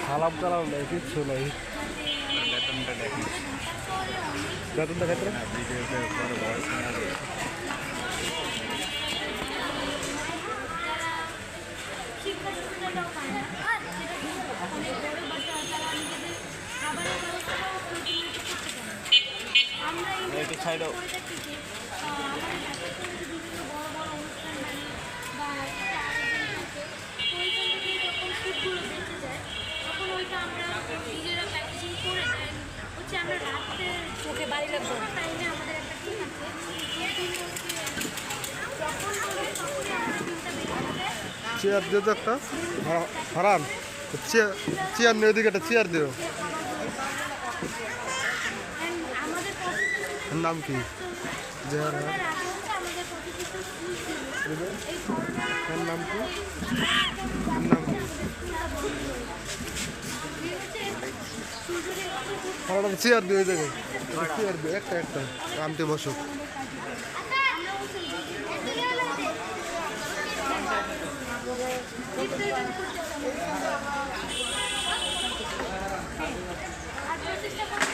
সালাম কালাম নাই, কিচ্ছু নাই। বেতনটা দেখেন, বেতনটা ক্ষেত্রে ভিডিওতে পরে ভয়েস শোনা যায়। একটু সাইডও চোখে বাড়ি লাগবে। চেয়ার দিও তো একটা। হারান চেয়ার, চেয়ার নিয়ে ওদিকে একটা চেয়ার দিও। এর নাম কি? জেহার এর নাম কি? এর নাম কি? হারান চেয়ার দিও ওই জায়গায়, চেয়ার দিও একটা একটা, আমতে বসো। আর